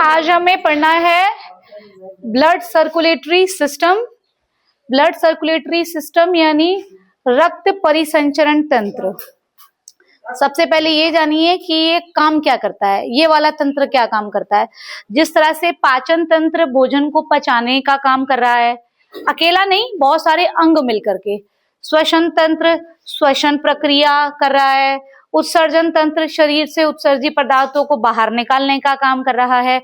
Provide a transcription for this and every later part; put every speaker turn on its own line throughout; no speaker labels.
आज हमें पढ़ना है blood circulatory system. Blood circulatory system यानी रक्त परिसंचरण तंत्र। सबसे पहले ये जानिए कि ये काम क्या करता है, ये वाला तंत्र क्या काम करता है। जिस तरह से पाचन तंत्र भोजन को पचाने का काम कर रहा है, अकेला नहीं, बहुत सारे अंग मिलकर के। श्वसन तंत्र श्वसन प्रक्रिया कर रहा है। उत्सर्जन तंत्र शरीर से उत्सर्जित पदार्थों को बाहर निकालने का काम कर रहा है।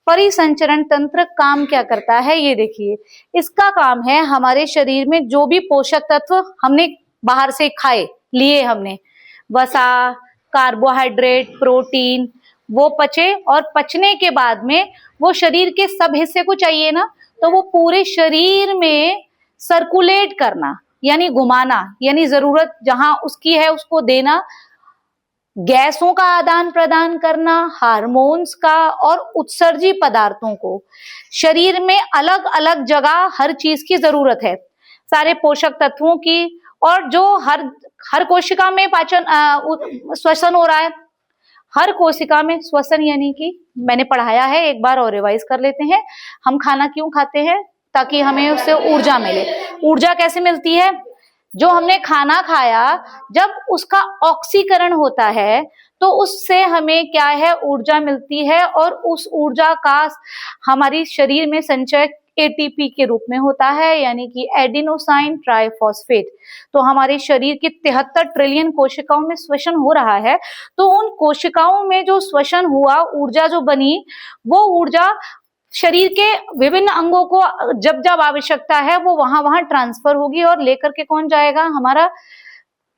परिसंचरण तंत्र काम क्या करता है, ये देखिए। इसका काम है हमारे शरीर में जो भी पोषक तत्व हमने बाहर से खाए लिए, हमने वसा, कार्बोहाइड्रेट, प्रोटीन, वो पचे और पचने के बाद में वो शरीर के सब हिस्से को चाहिए ना, तो वो पूरे शरीर में सर्कुलेट करना यानी घुमाना, यानी जरूरत जहां उसकी है उसको देना, गैसों का आदान प्रदान करना, हार्मोन्स का और उत्सर्जी पदार्थों को। शरीर में अलग अलग जगह हर चीज की जरूरत है, सारे पोषक तत्वों की। और जो हर कोशिका में पाचन श्वसन हो रहा है। हर कोशिका में श्वसन यानी कि मैंने पढ़ाया है, एक बार और रिवाइज कर लेते हैं। हम खाना क्यों खाते हैं? ताकि हमें उससे ऊर्जा मिले। ऊर्जा कैसे मिलती है? जो हमने खाना खाया, जब उसका ऑक्सीकरण होता है तो उससे हमें क्या है, ऊर्जा मिलती है। और उस ऊर्जा का हमारी शरीर में संचय एटीपी के रूप में होता है, यानी कि एडिनोसाइन ट्राइफॉस्फेट। तो हमारे शरीर की 73 ट्रिलियन कोशिकाओं में श्वसन हो रहा है। तो उन कोशिकाओं में जो श्वसन हुआ, ऊर्जा जो बनी, वो ऊर्जा शरीर के विभिन्न अंगों को जब जब आवश्यकता है वो वहां वहां ट्रांसफर होगी। और लेकर के कौन जाएगा? हमारा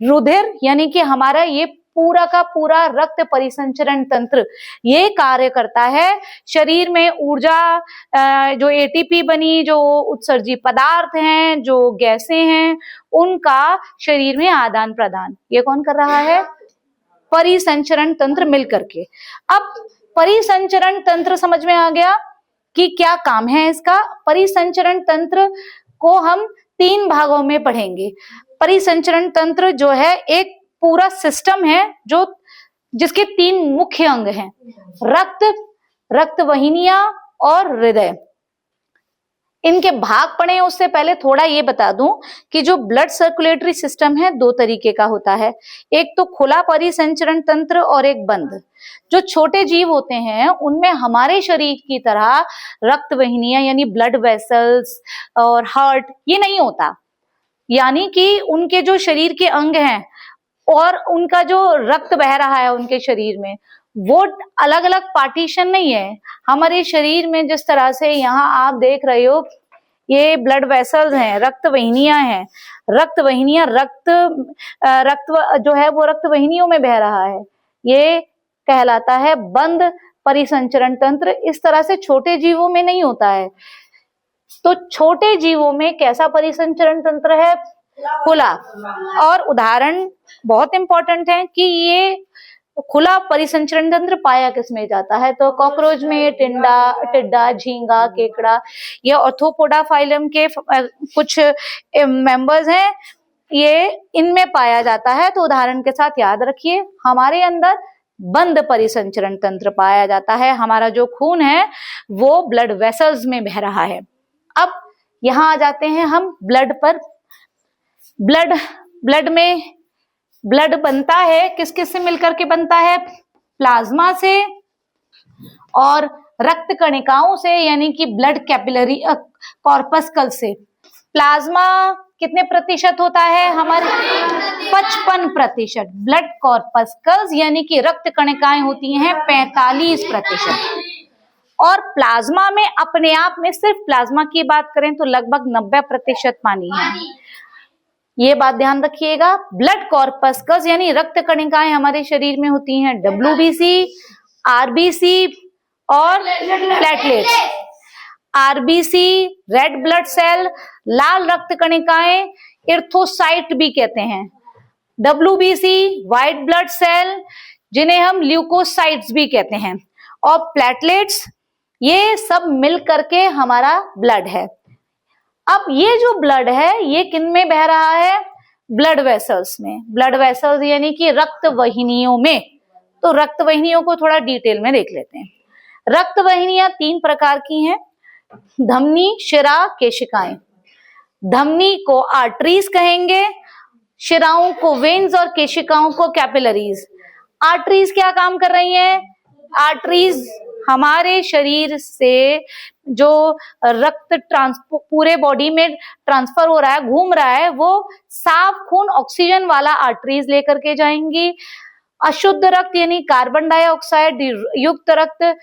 रुधिर, यानी कि हमारा ये पूरा का पूरा रक्त परिसंचरण तंत्र ये कार्य करता है। शरीर में ऊर्जा, जो एटीपी बनी, जो उत्सर्जित पदार्थ हैं, जो गैसें हैं, उनका शरीर में आदान प्रदान ये कौन कर रहा है? परिसंचरण तंत्र मिलकर के। अब परिसंचरण तंत्र समझ में आ गया कि क्या काम है इसका। परिसंचरण तंत्र को हम 3 भागों में पढ़ेंगे। परिसंचरण तंत्र जो है एक पूरा सिस्टम है जो जिसके 3 मुख्य अंग हैं, रक्त वाहिनियां और हृदय। इनके भाग पढ़े उससे पहले थोड़ा ये बता दूं कि जो ब्लड सर्कुलेटरी सिस्टम है 2 तरीके का होता है। एक तो खुला परिसंचरण तंत्र और एक बंद। जो छोटे जीव होते हैं उनमें हमारे शरीर की तरह रक्त वाहिनियां यानी ब्लड वेसल्स और हार्ट ये नहीं होता, यानी कि उनके जो शरीर के अंग हैं और उनका जो रक्त बह रहा है उनके शरीर में, वो अलग अलग पार्टीशन नहीं है। हमारे शरीर में जिस तरह से यहाँ आप देख रहे हो, ये ब्लड वेसल्स हैं, रक्त वाहिनियां हैं। रक्त वाहिनियां रक्त जो है वो रक्त वाहिनियों में बह रहा है, ये कहलाता है बंद परिसंचरण तंत्र। इस तरह से छोटे जीवों में नहीं होता है। तो छोटे जीवों में कैसा परिसंचरण तंत्र है? खुला। और उदाहरण बहुत इंपॉर्टेंट है कि ये खुला परिसंचरण तंत्र पाया किसमें जाता है? तो कॉकरोच में, टिड्डा, झींगा, केकड़ा, ये ऑर्थोपोडा फाइलम के कुछ मेंबर्स हैं, ये इनमें पाया जाता है। तो उदाहरण के साथ याद रखिए, हमारे अंदर बंद परिसंचरण तंत्र पाया जाता है। हमारा जो खून है वो ब्लड वेसल्स में बह रहा है। अब यहां आ जाते हैं हम ब्लड पर। ब्लड में ब्लड बनता है किस किस से मिलकर के बनता है? प्लाज्मा से और रक्त कणिकाओं से, यानी कि ब्लड कैपिलरी कॉर्पस्कल से। प्लाज्मा कितने प्रतिशत होता है? हमारे 55%। ब्लड कॉर्पस्कल्स यानी कि रक्त कणिकाएं होती हैं 45%। और प्लाज्मा में अपने आप में, सिर्फ प्लाज्मा की बात करें तो लगभग 90% पानी है। ये बात ध्यान रखिएगा। ब्लड कॉर्पस्कल्स यानी रक्त कणिकाएं हमारे शरीर में होती हैं WBC, RBC और platelets. RBC red blood cell, लाल रक्त कणिकाएं इर्थोसाइट भी कहते हैं। WBC व्हाइट ब्लड सेल जिन्हें हम ल्यूकोसाइट्स भी कहते हैं। और प्लेटलेट्स, ये सब मिल करके हमारा ब्लड है। अब ये जो ब्लड है ये किन में बह रहा है? ब्लड वेसल्स में। ब्लड वेसल्स यानी कि रक्त वाहिनियों में। तो रक्त वाहिनियों को थोड़ा डिटेल में देख लेते हैं। रक्त वाहिनियां 3 प्रकार की हैं, धमनी, शिरा, केशिकाएं। धमनी को आर्टरीज कहेंगे, शिराओं को वेन्स और केशिकाओं को कैपिलरीज। आर्टरीज क्या काम कर रही हैं? आर्टरीज हमारे शरीर से जो रक्त पूरे बॉडी में ट्रांसफर हो रहा है, घूम रहा है, वो साफ खून ऑक्सीजन वाला आर्टरीज लेकर के जाएंगी। अशुद्ध रक्त यानी कार्बन डाइऑक्साइड युक्त रक्त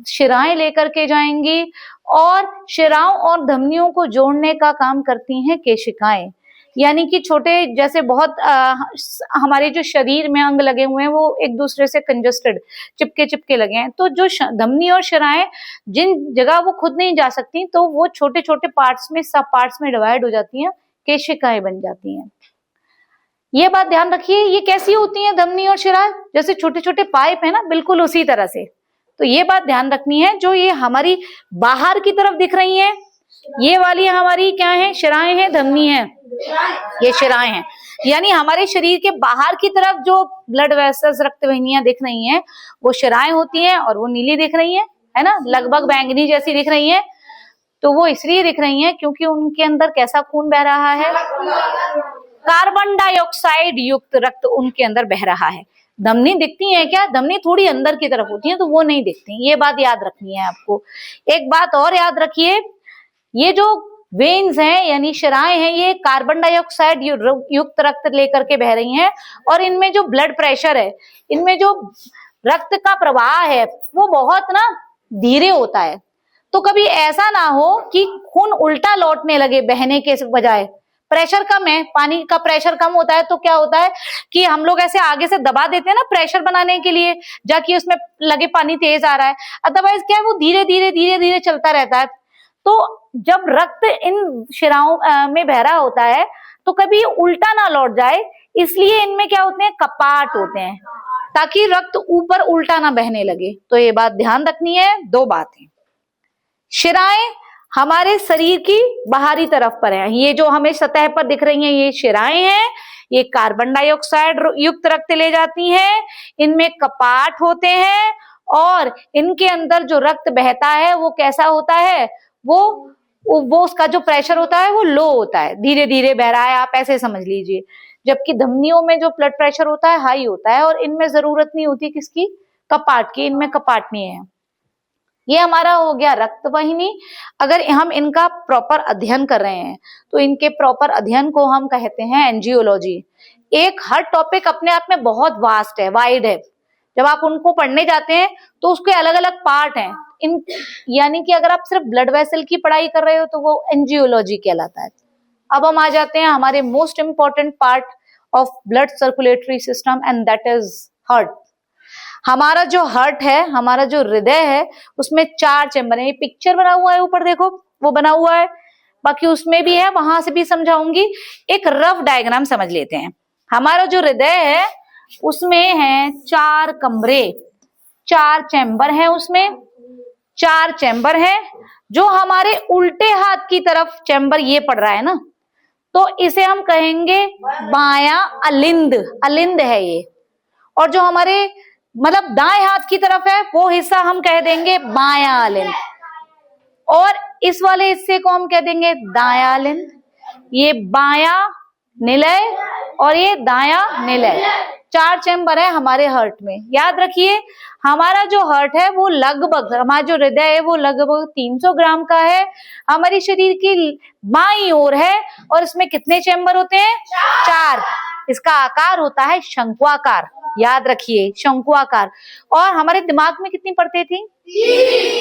शिराएं लेकर के जाएंगी, और शिराओं और धमनियों को जोड़ने का काम करती हैं केशिकाएं। यानी कि छोटे जैसे बहुत हमारे जो शरीर में अंग लगे हुए हैं वो एक दूसरे से कंजस्टेड चिपके लगे हैं, तो जो धमनी और शिराएं जिन जगह वो खुद नहीं जा सकती तो वो छोटे छोटे पार्ट्स में, सब पार्ट्स में डिवाइड हो जाती हैं, केशिकाएं बन जाती हैं। ये बात ध्यान रखिए, ये कैसी होती हैं धमनी और शिराएं? जैसे छोटे छोटे पाइप है ना, बिल्कुल उसी तरह से। तो ये बात ध्यान रखनी है, जो ये हमारी बाहर की तरफ दिख रही हैं, ये वाली हमारी क्या है? शिराएं हैं, धमनी है, ये शिराएं हैं। यानी हमारे शरीर के बाहर की तरफ जो ब्लड वेसल्स, रक्त वाहिनियां दिख रही हैं, वो शिराएं होती हैं, और वो नीली दिख रही हैं, है ना, लगभग बैंगनी जैसी दिख रही हैं। तो वो इसलिए दिख रही हैं क्योंकि उनके अंदर कैसा खून बह रहा है? कार्बन डाइऑक्साइड युक्त रक्त उनके अंदर बह रहा है। धमनी दिखती है क्या? धमनी थोड़ी अंदर की तरफ होती है, तो वो नहीं दिखती। ये बात याद रखनी है आपको। एक बात और याद रखिए, ये जो वेन्स हैं यानी शिराएं हैं, ये कार्बन डाइऑक्साइड युक्त रक्त लेकर के बह रही हैं, और इनमें जो ब्लड प्रेशर है, इनमें जो रक्त का प्रवाह है, वो बहुत ना धीरे होता है। तो कभी ऐसा ना हो कि खून उल्टा लौटने लगे बहने के बजाय। प्रेशर कम है, पानी का प्रेशर कम होता है, तो क्या होता है कि हम लोग ऐसे आगे से दबा देते हैं ना प्रेशर बनाने के लिए, जाके उसमें लगे पानी तेज आ रहा है। अदरवाइज क्या है, वो धीरे धीरे चलता रहता है। तो जब रक्त इन शिराओं में बह रहा होता है तो कभी उल्टा ना लौट जाए, इसलिए इनमें क्या होते हैं? कपाट होते हैं, ताकि रक्त ऊपर उल्टा ना बहने लगे। तो ये बात ध्यान रखनी है। 2 बातें, शिराएं हमारे शरीर की बाहरी तरफ पर है, ये जो हमें सतह पर दिख रही हैं ये शिराएं हैं, ये कार्बन डाइऑक्साइड युक्त रक्त ले जाती हैं, इनमें कपाट होते हैं, और इनके अंदर जो रक्त बहता है वो कैसा होता है? वो उसका जो प्रेशर होता है वो लो होता है, धीरे धीरे बह रहा है, आप ऐसे समझ लीजिए। जबकि धमनियों में जो ब्लड प्रेशर होता है हाई होता है, और इनमें जरूरत नहीं होती किसकी? कपाट की, इनमें कपाट नहीं है। ये हमारा हो गया रक्त वाहिनी। अगर हम इनका प्रॉपर अध्ययन कर रहे हैं तो इनके प्रॉपर अध्ययन को हम कहते हैं एंजियोलॉजी। एक हर टॉपिक अपने आप में बहुत वास्ट है, वाइड है। जब आप उनको पढ़ने जाते हैं तो उसके अलग अलग पार्ट हैं। यानी कि अगर आप सिर्फ ब्लड वेसल की पढ़ाई कर रहे हो तो वो एंजियोलॉजी कहलाता है। अब हम आ जाते हैं हमारे most important part of blood circulatory system, and that is heart. हमारा जो हार्ट है, हमारा जो हृदय है, उसमें 4 चैम्बर है। ये पिक्चर बना हुआ है ऊपर देखो, वो बना हुआ है, बाकी उसमें भी है, वहां से भी समझाऊंगी। एक रफ डायग्राम समझ लेते हैं। हमारा जो हृदय है उसमें है 4 कमरे, 4 चैम्बर हैं, उसमें 4 चैम्बर हैं। जो हमारे उल्टे हाथ की तरफ चैम्बर ये पड़ रहा है ना, तो इसे हम कहेंगे बायां अलिंद, अलिंद है ये। और जो हमारे मतलब दाएं हाथ की तरफ है वो हिस्सा हम कह देंगे बायां अलिंद, और इस वाले हिस्से को हम कह देंगे दायां अलिंद। ये बायां निलय और ये दायां निलय, 4 चैम्बर है हमारे हार्ट में। याद रखिए, हमारा जो हार्ट है वो लगभग, हमारा जो हृदय है वो लगभग 300 ग्राम का है, हमारी शरीर की बाईं ओर है, और इसमें कितने चैम्बर होते हैं? 4। इसका आकार होता है शंक्वाकार, याद रखिए, शंक्वाकार। और हमारे दिमाग में कितनी परतें थी?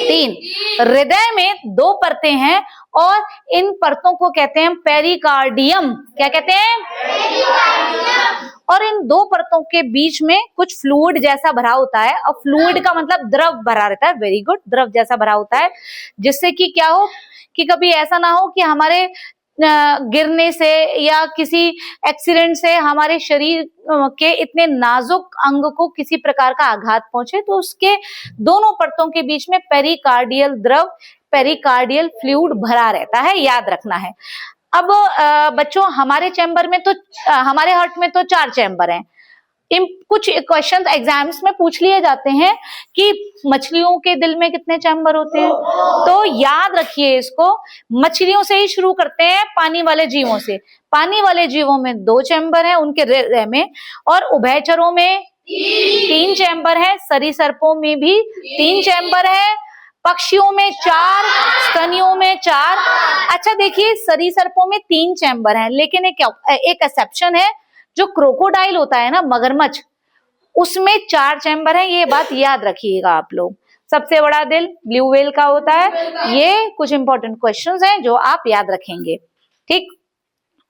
3। हृदय में 2 परतें हैं, और इन परतों को कहते हैं पेरिकार्डियम। क्या कहते हैं? पेरिकार्डियम। और इन 2 परतों के बीच में कुछ फ्लूइड जैसा भरा होता है, और फ्लूइड का मतलब द्रव भरा रहता है। वेरी गुड, द्रव जैसा भरा होता है, जिससे कि क्या हो कि कभी ऐसा ना हो कि हमारे गिरने से या किसी एक्सीडेंट से हमारे शरीर के इतने नाजुक अंग को किसी प्रकार का आघात पहुंचे, तो उसके दोनों परतों के बीच में पेरिकार्डियल द्रव, पेरिकार्डियल फ्लूइड भरा रहता है, याद रखना है। अब बच्चों, हमारे चैम्बर में तो, हमारे हार्ट में तो 4 चैम्बर हैं। कुछ क्वेश्चंस एग्जाम्स में पूछ लिए जाते हैं कि मछलियों के दिल में कितने चैम्बर होते हैं, तो याद रखिए इसको। मछलियों से ही शुरू करते हैं, पानी वाले जीवों से। पानी वाले जीवों में 2 चैम्बर है उनके हृदय में, और उभयचरों में 3 चैम्बर है, सरीसृपों में भी 3 चैम्बर है, पक्षियों में 4, स्तनियों में 4। अच्छा देखिए, सरीसृपों में 3 चैम्बर है, लेकिन एक एक्सेप्शन है, जो क्रोकोडाइल होता है ना, मगरमच्छ, उसमें 4 चैम्बर है। ये बात याद रखिएगा आप लोग। सबसे बड़ा दिल ब्लू व्हेल का होता है। ये कुछ इंपॉर्टेंट क्वेश्चंस हैं जो आप याद रखेंगे। ठीक,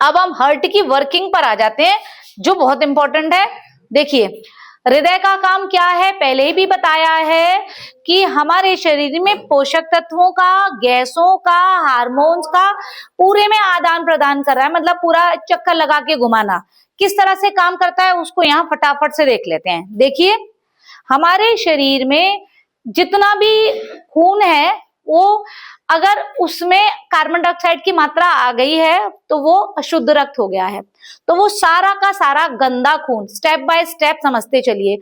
अब हम हार्ट की वर्किंग पर आ जाते हैं, जो बहुत इंपॉर्टेंट है। देखिए, हृदय का काम क्या है, पहले ही भी बताया है कि हमारे शरीर में पोषक तत्वों का, गैसों का, हार्मोन्स का पूरे में आदान प्रदान कर रहा है, मतलब पूरा चक्कर लगा के घुमाना। किस तरह से काम करता है उसको यहाँ फटाफट से देख लेते हैं। देखिए, हमारे शरीर में जितना भी खून है, वो अगर उसमें कार्बन डाइऑक्साइड की मात्रा आ गई है तो वो अशुद्ध रक्त हो गया है। तो वो सारा का सारा गंदा खून, स्टेप बाय स्टेप समझते चलिए,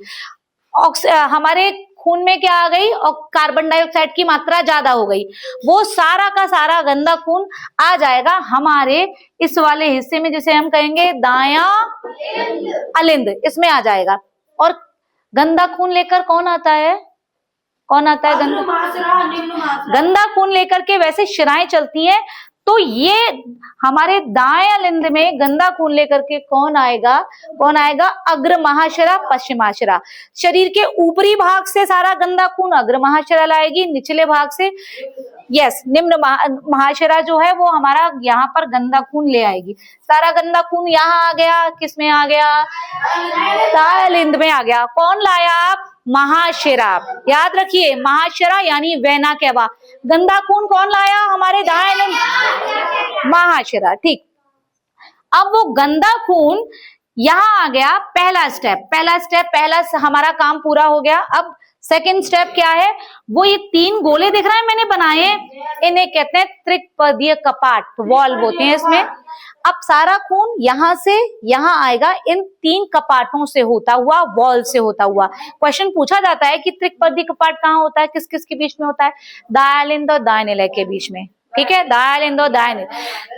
हमारे खून में क्या आ गई, और कार्बन डाइऑक्साइड की मात्रा ज्यादा हो गई, वो सारा का सारा गंदा खून आ जाएगा हमारे इस वाले हिस्से में, जिसे हम कहेंगे दायां अलिंद, इसमें आ जाएगा। और गंदा खून लेकर कौन आता है, कौन आता है? गंदा खून लेकर के वैसे शिराएं चलती हैं, तो ये हमारे दाएं अलिंद में गंदा खून लेकर के कौन आएगा, कौन आएगा? अग्र महाशिरा, पश्चिमाशिरा। शरीर के ऊपरी भाग से सारा गंदा खून अग्र महाशिरा लाएगी, निचले भाग से निम्न महाशिरा जो है वो हमारा यहाँ पर गंदा खून ले आएगी। सारा गंदा खून यहाँ आ गया, किसमें आ गया? दाएं अलिंद में आ गया। कौन लाया आप? महाशिरा। याद रखिए, महाशिरा यानी वेना केवा। गंदा खून कौन लाया? हमारे दाएं अलिंद, महाशिरा। ठीक, अब वो गंदा खून यहाँ आ गया। पहला स्टेप हमारा काम पूरा हो गया। अब सेकंड स्टेप क्या है? वो ये 3 गोले दिख रहे हैं मैंने बनाए, इन्हें कहते हैं त्रिपदीय कपाट, वॉल्व होते हैं इसमें। अब सारा खून यहाँ से यहाँ आएगा, इन 3 कपाटों से होता हुआ, वॉल्व से होता हुआ। क्वेश्चन पूछा जाता है कि त्रिपदीय कपाट कहाँ होता है, किस किस के बीच में होता है? दाएं अलिंद और दाएं निलय के बीच में। ठीक है, दाएं अलिंद और दाएं निलय।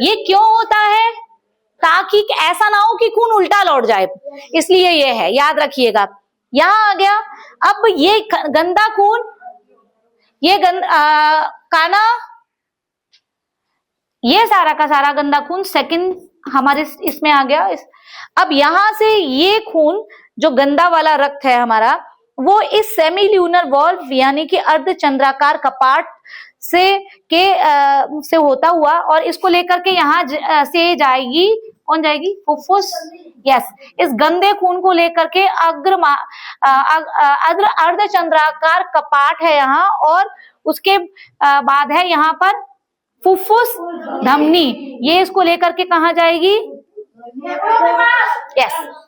ये क्यों होता है? ताकि ऐसा ना हो कि खून उल्टा लौट जाए, इसलिए ये है, याद रखिएगा। यहाँ आ गया। अब ये गंदा खून, ये काना, ये सारा का सारा गंदा खून सेकंड हमारे इसमें आ गया। अब यहां से ये खून जो गंदा वाला रक्त है हमारा, वो इस सेमील्यूनर वॉल्व यानी कि अर्धचंद्राकार कपाट से होता हुआ, और इसको लेकर के यहाँ से जाएगी, कौन जाएगी? फुफ्फुस। इस गंदे खून को लेकर के अर्धचंद्राकार कपाट है यहाँ, और उसके बाद है यहाँ पर फुफ्फुस धमनी। ये इसको लेकर के कहाँ जाएगी?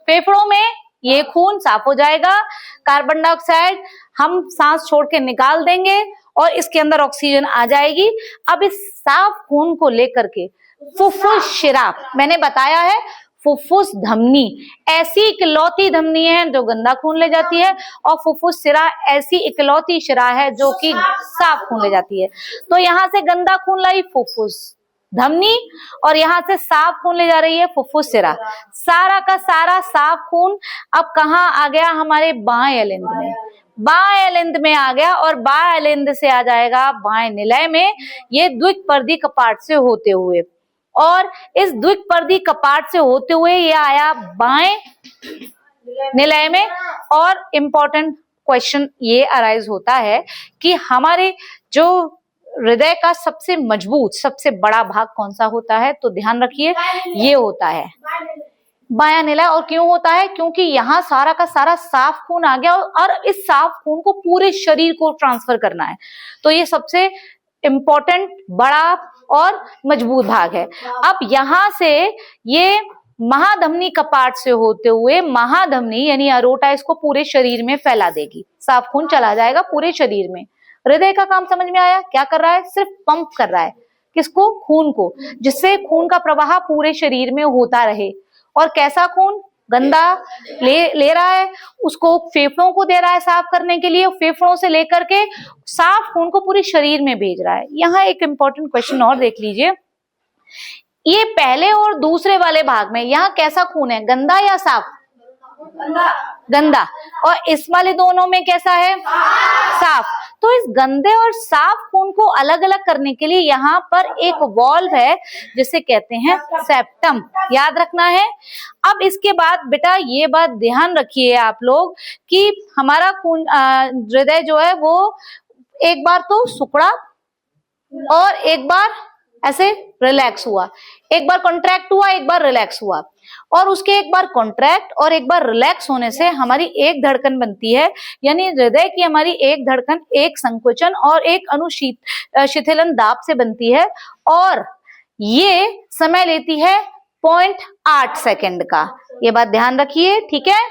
फेफड़ों में ये खून साफ हो जाएगा। कार्बन डाइऑक्साइड हम सांस छोड़ के निकाल देंगे और इसके अंदर ऑक्सीजन आ जाएगी। अब इस साफ खून को लेकर के फुफ्फुस शिरा, मैंने बताया है फुफ्फुस धमनी ऐसी इकलौती धमनी है जो गंदा खून ले जाती है, और फुफ्फुस शिरा ऐसी इकलौती शिरा है जो कि साफ खून ले जाती है। तो यहाँ से गंदा खून लाई फुफ्फुस धमनी, और यहाँ से साफ खून ले जा रही है फुफ्फुस शिरा। सारा का सारा साफ खून अब कहाँ आ गया? हमारे बाएं अलिंद में। बाएं अलिंद में आ गया, और बाएं अलिंद से आ जाएगा बाएं निलय में, ये द्विपर्दी कपाट से होते हुए, और इस द्विपर्दी कपाट से होते हुए ये आया बाएं निलय में। और इम्पोर्टेंट क्वेश्चन ये अराइज होता है कि हमारे जो हृदय का सबसे मजबूत, सबसे बड़ा भाग कौन सा होता है? तो ध्यान रखिए, ये होता है बायां निलय। और क्यों होता है? क्योंकि यहाँ सारा का सारा साफ खून आ गया, और इस साफ खून को पूरे शरीर को ट्रांसफर करना है। तो ये सबसे इम्पोर्टेंट, बड़ा और मजबूत भाग है। अब यहाँ से ये महाधमनी कपाट से होते हुए महाधमनी यानी अरोटा इसको पूरे शरीर में फैला देगी, साफ खून चला जाएगा पूरे शरीर में। हृदय का काम समझ में आया? क्या कर रहा है? सिर्फ पंप कर रहा है। किसको? खून को, जिससे खून का प्रवाह पूरे शरीर में होता रहे। और कैसा खून? गंदा ले रहा है, उसको फेफड़ों को दे रहा है साफ करने के लिए, फेफड़ों से लेकर के साफ खून को पूरे शरीर में भेज रहा है। यहाँ एक इंपॉर्टेंट क्वेश्चन और देख लीजिए, ये पहले और दूसरे वाले भाग में यहाँ कैसा खून है, गंदा या साफ? गंदा। और इस वाले दोनों में कैसा है? साफ। तो इस गंदे और साफ खून को अलग अलग करने के लिए यहाँ पर एक वॉल्व है जिसे कहते हैं सेप्टम, याद रखना है। अब इसके बाद बेटा ये बात ध्यान रखिए आप लोग कि हमारा खून हृदय जो है वो एक बार तो सिकुड़ा और एक बार ऐसे रिलैक्स हुआ, एक बार कॉन्ट्रैक्ट हुआ, एक बार रिलैक्स हुआ, और उसके एक बार कॉन्ट्रैक्ट और एक बार रिलैक्स होने से हमारी एक धड़कन बनती है, यानी हृदय की हमारी एक धड़कन एक संकोचन और एक अनुशीतलन दाब से बनती है, और ये समय लेती है 0.8 सेकंड का। ये बात ध्यान रखिए, ठीक है।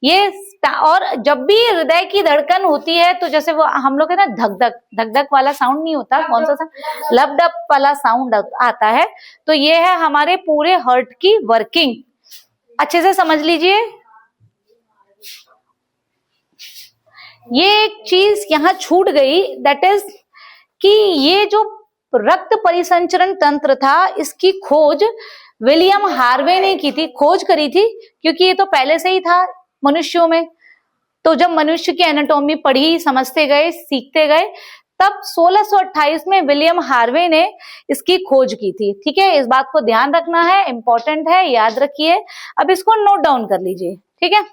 ये और जब भी हृदय की धड़कन होती है तो जैसे वो हम लोग कहते हैं धक धक, धक धक वाला साउंड नहीं होता, कौन सा साउंड, लब डब वाला साउंड आता है, तो ये है हमारे पूरे हार्ट की वर्किंग। अच्छे से समझ लीजिए। ये एक चीज यहाँ छूट गई, दैट इज कि ये जो रक्त परिसंचरण तंत्र था इसकी खोज विलियम हार्वे ने की थी, खोज करी थी, क्योंकि ये तो पहले से ही था मनुष्यों में। तो जब मनुष्य की एनाटॉमी पढ़ी, समझते गए, सीखते गए, तब 1628 में विलियम हार्वे ने इसकी खोज की थी, ठीक है। इस बात को ध्यान रखना है, इंपॉर्टेंट है, याद रखिए। अब इसको नोट डाउन कर लीजिए, ठीक है।